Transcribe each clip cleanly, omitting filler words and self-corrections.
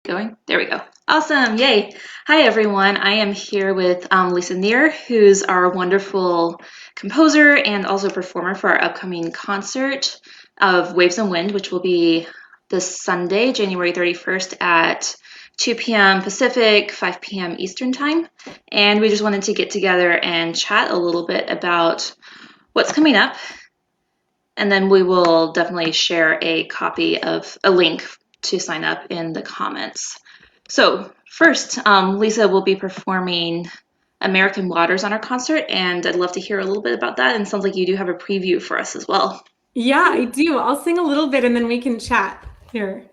going? There we go. Awesome. Yay. Hi, everyone. I am here with Lisa Neher, who's our wonderful composer and also performer for our upcoming concert of Waves and Wind, which will be this Sunday, January 31st at 2 p.m. Pacific, 5 p.m. Eastern Time. And we just wanted to get together and chat a little bit about what's coming up. And then we will definitely share a copy of a link to sign up in the comments. So first, Lisa will be performing American Waters on our concert, and I'd love to hear a little bit about that. And it sounds like you do have a preview for us as well. Yeah, I do. I'll sing a little bit and then we can chat here.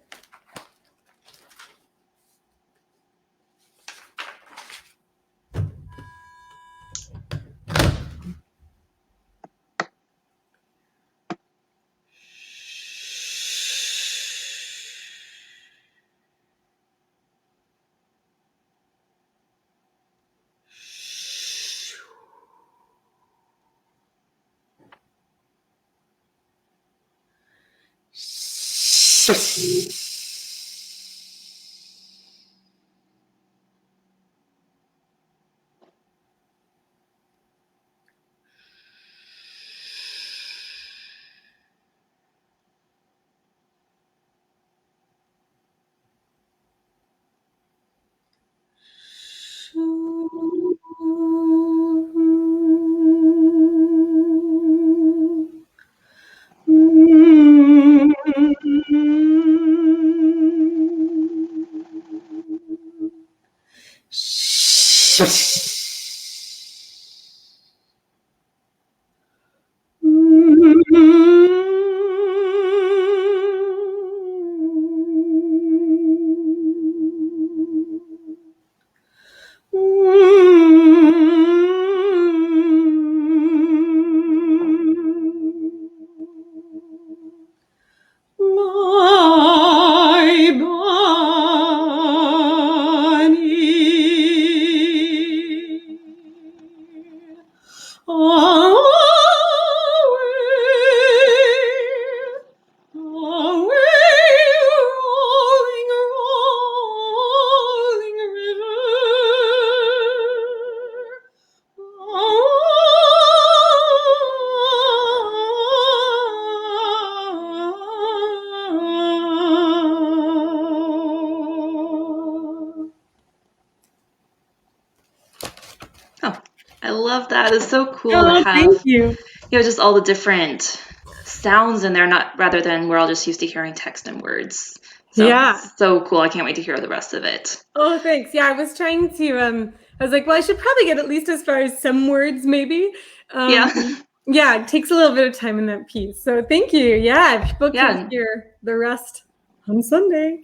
I love that. It's so cool to have, thank you. Just all the different sounds in there, rather than we're all just used to hearing text and words. So, yeah. So cool. I can't wait to hear the rest of it. Oh, thanks. Yeah, I was trying to, I was like, well, I should probably get at least as far as some words, maybe. Yeah. Yeah, it takes a little bit of time in that piece. So thank you. Yeah, people can hear the rest on Sunday.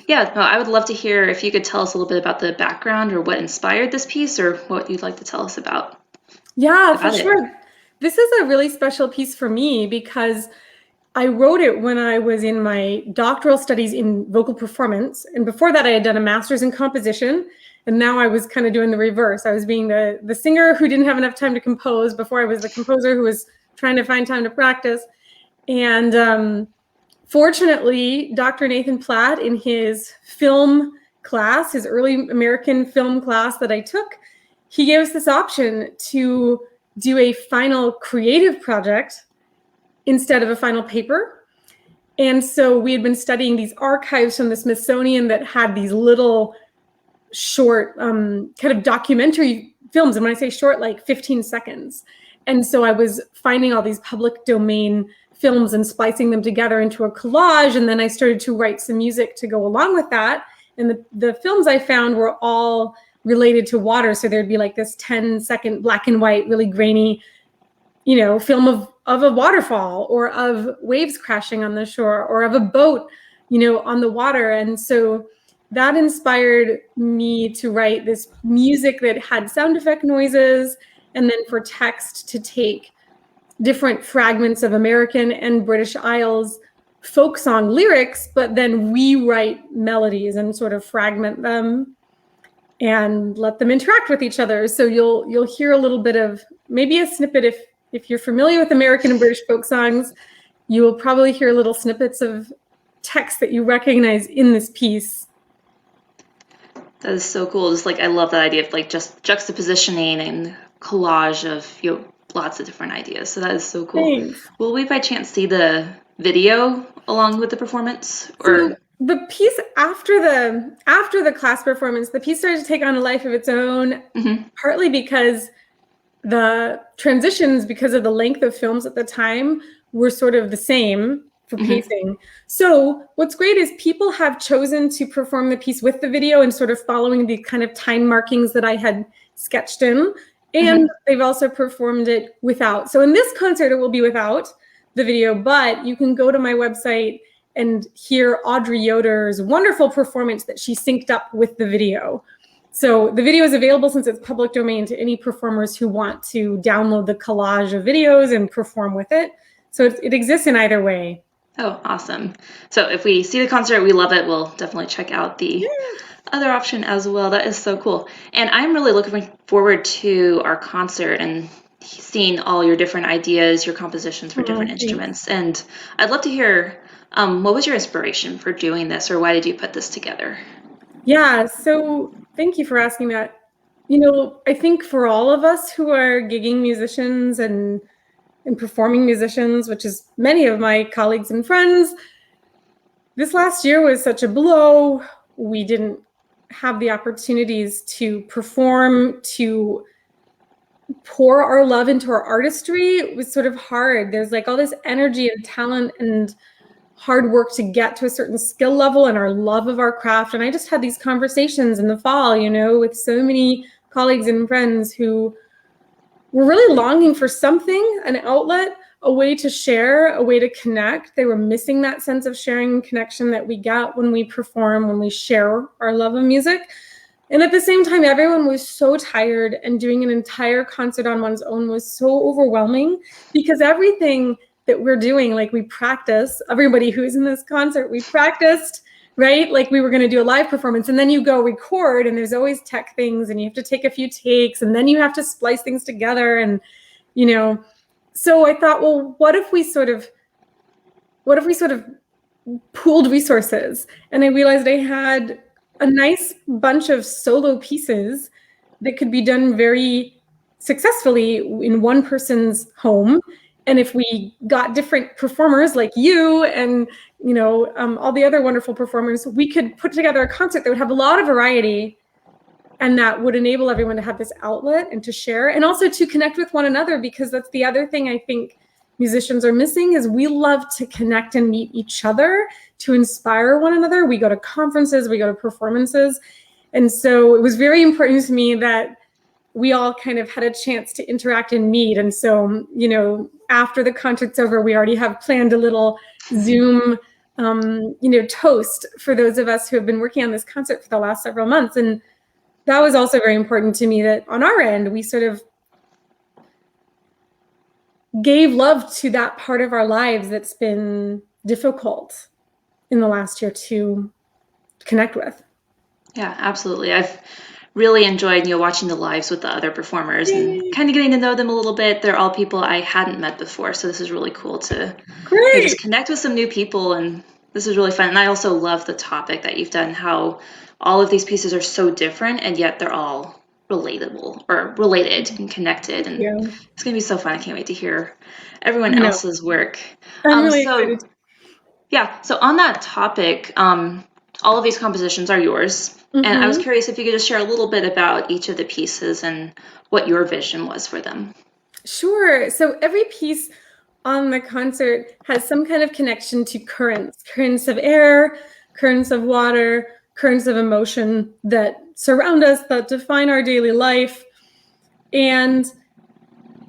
Yeah, no, I would love to hear if you could tell us a little bit about the background or what inspired this piece or what you'd like to tell us about. Yeah, for sure. This is a really special piece for me because I wrote it when I was in my doctoral studies in vocal performance. And before that, I had done a master's in composition. And now I was kind of doing the reverse. I was being the singer who didn't have enough time to compose before I was the composer who was trying to find time to practice. And fortunately, Dr. Nathan Platt, in his film class, his early American film class that I took, he gave us this option to do a final creative project instead of a final paper. And so we had been studying these archives from the Smithsonian that had these little short kind of documentary films. And when I say short, like 15 seconds. And so I was finding all these public domain films and splicing them together into a collage. And then I started to write some music to go along with that. And the films I found were all related to water. So there'd be like this 10-second black and white, really grainy, film of a waterfall or of waves crashing on the shore or of a boat, on the water. And so that inspired me to write this music that had sound effect noises, and then for text to take different fragments of American and British Isles folk song lyrics, but then rewrite melodies and sort of fragment them and let them interact with each other. So you'll hear a little bit of maybe a snippet. If you're familiar with American and British folk songs, you will probably hear little snippets of text that you recognize in this piece. That is so cool. Just like I love that idea of like just juxtapositioning and collage of lots of different ideas. So that is so cool. Thanks. Will we by chance see the video along with the performance? So the piece after the class performance, the piece started to take on a life of its own, partly because the transitions, because of the length of films at the time, were sort of the same for pacing. So what's great is people have chosen to perform the piece with the video and sort of following the kind of time markings that I had sketched in. And they've also performed it without. So in this concert, it will be without the video, but you can go to my website and hear Audrey Yoder's wonderful performance that she synced up with the video. So the video is available, since it's public domain, to any performers who want to download the collage of videos and perform with it. So it exists in either way. Oh, awesome. So if we see the concert, we love it, we'll definitely check out the other option as well. That is so cool. And I'm really looking forward to our concert and seeing all your different ideas, your compositions for different instruments. And I'd love to hear, what was your inspiration for doing this, or why did you put this together? Yeah, so thank you for asking that. I think for all of us who are gigging musicians and performing musicians, which is many of my colleagues and friends, this last year was such a blow. We didn't have the opportunities to perform, to pour our love into our artistry. It was sort of hard. There's like all this energy and talent and hard work to get to a certain skill level and our love of our craft. And I just had these conversations in the fall, with so many colleagues and friends who were really longing for something, an outlet, a way to share, a way to connect. They were missing that sense of sharing and connection that we get when we perform, when we share our love of music. And at the same time, everyone was so tired, and doing an entire concert on one's own was so overwhelming, because everything that we're doing, like we practice, everybody who is in this concert, we practiced, right? Like we were going to do a live performance, and then you go record, and there's always tech things, and you have to take a few takes, and then you have to splice things together. And, so I thought, well, what if we sort of pooled resources? And I realized I had a nice bunch of solo pieces that could be done very successfully in one person's home. And if we got different performers like you and, all the other wonderful performers, we could put together a concert that would have a lot of variety, and that would enable everyone to have this outlet and to share, and also to connect with one another, because that's the other thing I think musicians are missing, is we love to connect and meet each other, to inspire one another. We go to conferences, we go to performances. And so it was very important to me that we all kind of had a chance to interact and meet. And so, after the concert's over, we already have planned a little Zoom, toast for those of us who have been working on this concert for the last several months. And that was also very important to me, that on our end, we sort of gave love to that part of our lives that's been difficult in the last year to connect with. Yeah, absolutely. I've really enjoyed, watching the lives with the other performers and kind of getting to know them a little bit. They're all people I hadn't met before, so this is really cool to just connect with some new people, and this is really fun. And I also love the topic that you've done, how all of these pieces are so different, and yet they're all relatable or related and connected. And it's going to be so fun. I can't wait to hear everyone else's work. I'm really excited. Yeah, so on that topic, all of these compositions are yours. And I was curious if you could just share a little bit about each of the pieces and what your vision was for them. Sure. So every piece on the concert has some kind of connection to currents of air, currents of water, currents of emotion that surround us, that define our daily life. And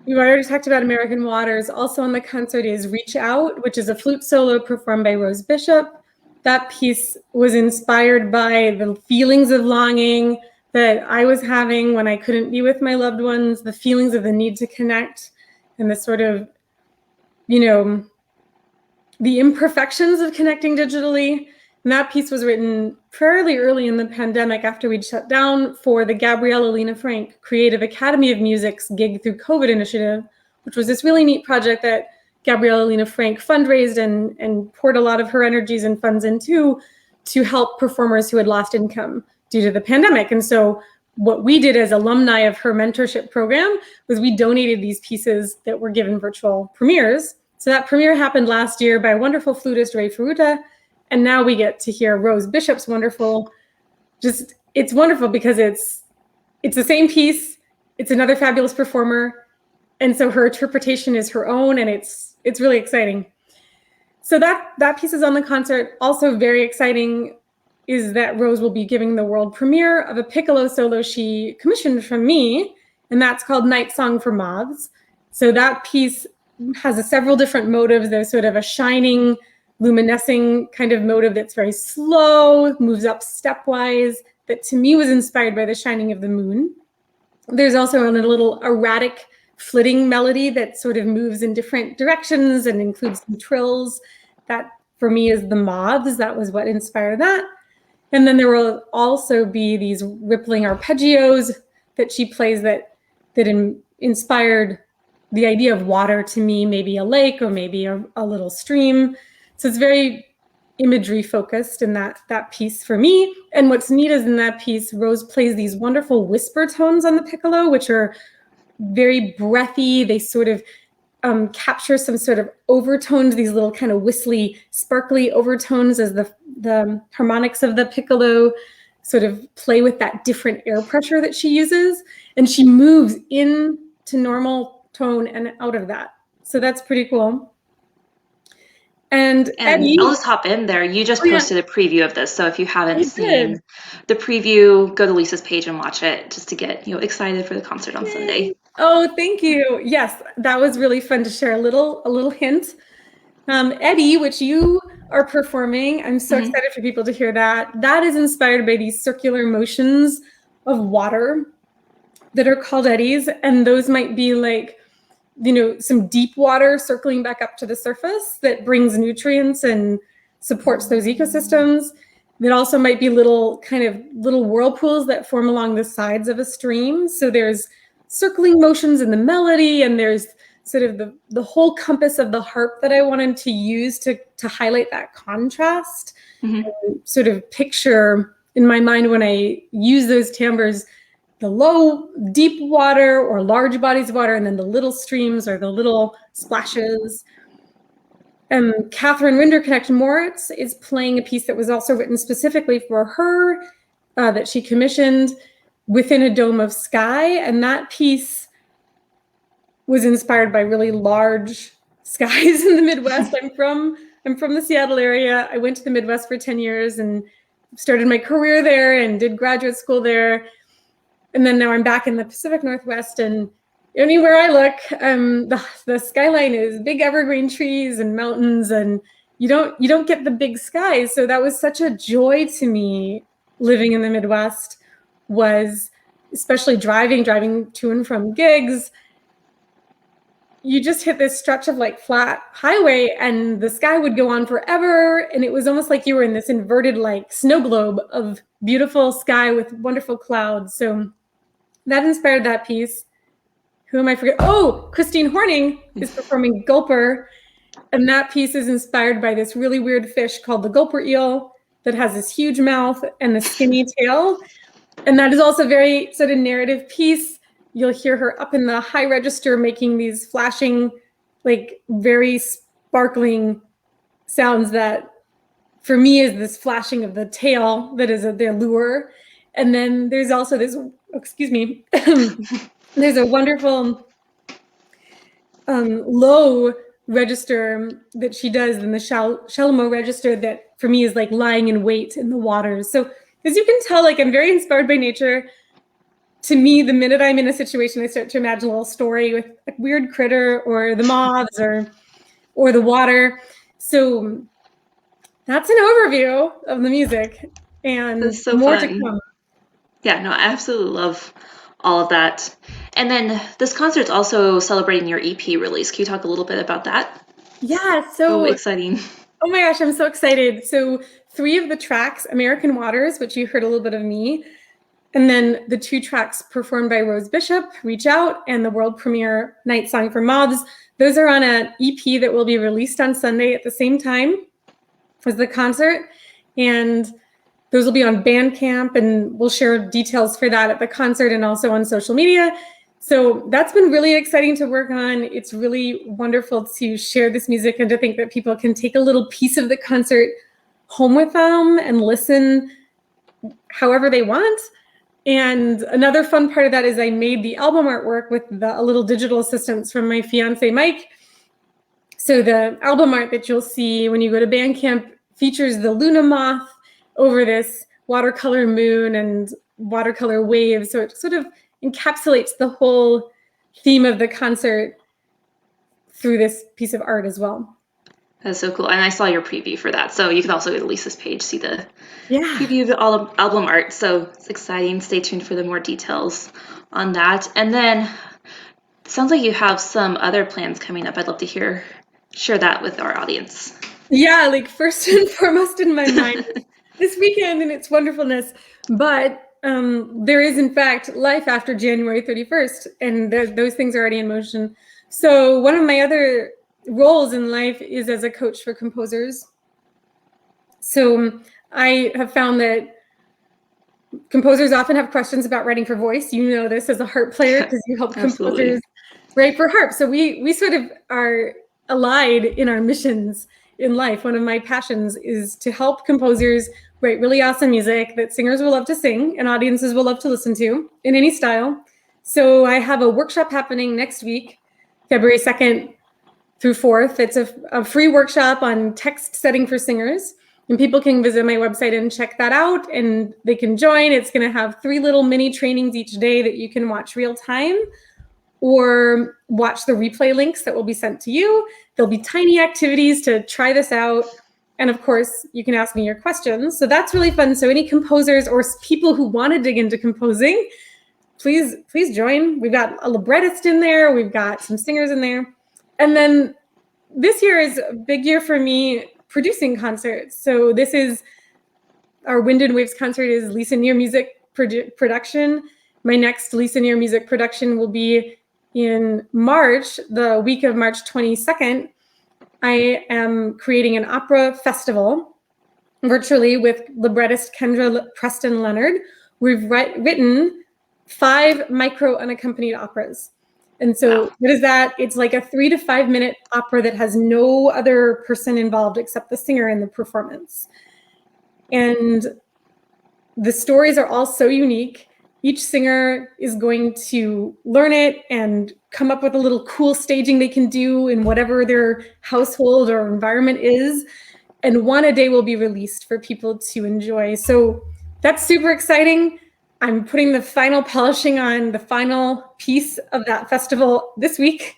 I already talked about American Waters. Also on the concert is Reach Out, which is a flute solo performed by Rose Bishop. That piece was inspired by the feelings of longing that I was having when I couldn't be with my loved ones, the feelings of the need to connect, and the sort of, the imperfections of connecting digitally. And that piece was written fairly early in the pandemic, after we'd shut down, for the Gabriella Lena Frank Creative Academy of Music's Gig Through COVID initiative, which was this really neat project that Gabriella Lena Frank fundraised and poured a lot of her energies and funds into, to help performers who had lost income due to the pandemic. And so what we did as alumni of her mentorship program was we donated these pieces that were given virtual premieres. So that premiere happened last year by wonderful flutist Ray Furuta. And now we get to hear Rose Bishop's wonderful, it's wonderful because it's the same piece. It's another fabulous performer. And so her interpretation is her own, and it's really exciting. So that piece is on the concert. Also very exciting is that Rose will be giving the world premiere of a Piccolo Solo she commissioned from me, and that's called Night Song for Moths. So that piece has several different motives. There's sort of a shining, luminescing kind of motive that's very slow, moves up stepwise, that to me was inspired by the shining of the moon. There's also a little erratic flitting melody that sort of moves in different directions and includes some trills. That for me is the Moths. That was what inspired that. And then there will also be these rippling arpeggios that she plays that inspired the idea of water to me, maybe a lake or maybe a little stream. So it's very imagery focused in that piece for me. And what's neat is in that piece, Rose plays these wonderful whisper tones on the piccolo, which are very breathy. They sort of capture some sort of overtones, these little kind of whistly, sparkly overtones as the harmonics of the piccolo sort of play with that different air pressure that she uses. And she moves into normal tone and out of that. So that's pretty cool. And Eddie, I'll just hop in there. You just posted a preview of this. So if you haven't seen the preview, go to Lisa's page and watch it just to get excited for the concert on Sunday. Oh, thank you. Yes, that was really fun to share a little hint. Eddie, which you are performing, I'm so excited for people to hear that. That is inspired by these circular motions of water that are called eddies. And those might be like, some deep water circling back up to the surface that brings nutrients and supports those ecosystems. That also might be little whirlpools that form along the sides of a stream. So there's circling motions in the melody, and there's sort of the whole compass of the harp that I wanted to use to highlight that contrast. And sort of picture in my mind when I use those timbres, the low, deep water or large bodies of water, and then the little streams or the little splashes. Catherine Rinderknecht Moritz is playing a piece that was also written specifically for her that she commissioned, Within a Dome of Sky. And that piece was inspired by really large skies in the Midwest. I'm from the Seattle area. I went to the Midwest for 10 years and started my career there and did graduate school there. And then now I'm back in the Pacific Northwest, and anywhere I look, the skyline is big evergreen trees and mountains, and you don't get the big skies. So that was such a joy to me living in the Midwest, was especially driving to and from gigs. You just hit this stretch of like flat highway and the sky would go on forever. And it was almost like you were in this inverted like snow globe of beautiful sky with wonderful clouds. So that inspired that piece. Who am I forgetting? Oh, Christine Horning is performing Gulper. And that piece is inspired by this really weird fish called the Gulper eel that has this huge mouth and the skinny tail. And that is also very sort of narrative piece. You'll hear her up in the high register making these flashing, like very sparkling sounds that for me is this flashing of the tail that is their lure. And then there's also this, there's a wonderful low register that she does in the Shalomot register that for me is like lying in wait in the waters. So as you can tell, like I'm very inspired by nature. To me, the minute I'm in a situation, I start to imagine a little story with a weird critter or the moths or the water. So that's an overview of the music, and so more fun to come. Yeah, no, I absolutely love all of that. And then this concert's also celebrating your EP release. Can you talk a little bit about that? Yeah, so exciting. Oh my gosh, I'm so excited. So 3 of the tracks, American Waters, which you heard a little bit of me, and then the 2 tracks performed by Rose Bishop, Reach Out, and the world premiere Night Song for Moths. Those are on an EP that will be released on Sunday at the same time as the concert. And Those will be on Bandcamp, and we'll share details for that at the concert and also on social media. So that's been really exciting to work on. It's really wonderful to share this music and to think that people can take a little piece of the concert home with them and listen however they want. And another fun part of that is I made the album artwork with a little digital assistance from my fiance, Mike. So the album art that you'll see when you go to Bandcamp features the Luna moth over this watercolor moon and watercolor wave. So it sort of encapsulates the whole theme of the concert through this piece of art as well. That's so cool. And I saw your preview for that. So you can also go to Lisa's page, see the preview of all of album art. So it's exciting. Stay tuned for the more details on that. And then it sounds like you have some other plans coming up. I'd love to share that with our audience. Yeah, like first and foremost in my mind this weekend and its wonderfulness. But there is, in fact, life after January 31st, and those things are already in motion. So one of my other roles in life is as a coach for composers. So I have found that composers often have questions about writing for voice. You know this as a harp player because you help composers write for harp. So we sort of are allied in our missions in life. One of my passions is to help composers write really awesome music that singers will love to sing and audiences will love to listen to in any style. So I have a workshop happening next week, February 2nd through 4th. It's a free workshop on text setting for singers. And people can visit my website and check that out, and they can join. It's going to have 3 little mini trainings each day that you can watch real time or watch the replay links that will be sent to you. There'll be tiny activities to try this out. And of course, you can ask me your questions. So that's really fun. So any composers or people who want to dig into composing, please join. We've got a librettist in there. We've got some singers in there. And then this year is a big year for me producing concerts. So this is our Wind and Waves concert is Lisa Neher music production. My next Lisa Neher music production will be in March, the week of March 22nd. I am creating an opera festival virtually with librettist Kendra Preston Leonard. We've written 5 micro unaccompanied operas. And so what is that? It's like a 3 to 5 minute opera that has no other person involved except the singer in the performance. And the stories are all so unique. Each singer is going to learn it and come up with a little cool staging they can do in whatever their household or environment is. And one a day will be released for people to enjoy. So that's super exciting. I'm putting the final polishing on the final piece of that festival this week.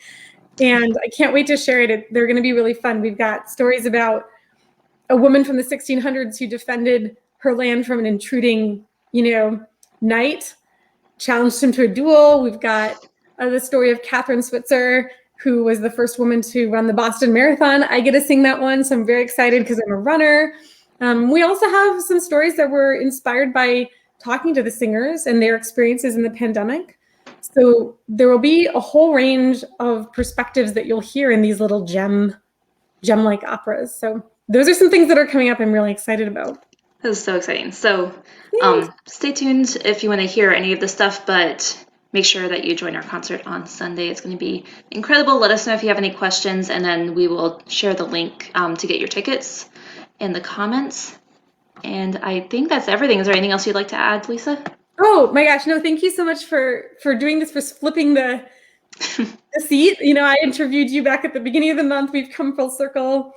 And I can't wait to share it. They're going to be really fun. We've got stories about a woman from the 1600s who defended her land from an intruding, knight, challenged him to a duel. We've got the story of Catherine Switzer, who was the first woman to run the Boston Marathon. I get to sing that one, so I'm very excited because I'm a runner. We also have some stories that were inspired by talking to the singers and their experiences in the pandemic. So there will be a whole range of perspectives that you'll hear in these little gem-like operas. So those are some things that are coming up I'm really excited about. That is so exciting. So stay tuned if you want to hear any of this stuff, but make sure that you join our concert on Sunday. It's going to be incredible. Let us know if you have any questions, and then we will share the link to get your tickets in the comments. And I think that's everything. Is there anything else you'd like to add, Lisa? Oh my gosh, no, thank you so much for doing this, for flipping the seat. I interviewed you back at the beginning of the month. We've come full circle.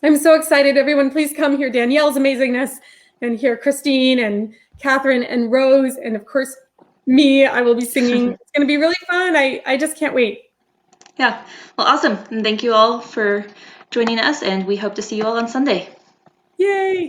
I'm so excited. Everyone, please come hear Danielle's amazingness and hear Christine and Catherine and Rose. And of course, me, I will be singing. It's going to be really fun. I just can't wait. Yeah, well, awesome. And thank you all for joining us. And we hope to see you all on Sunday. Yay.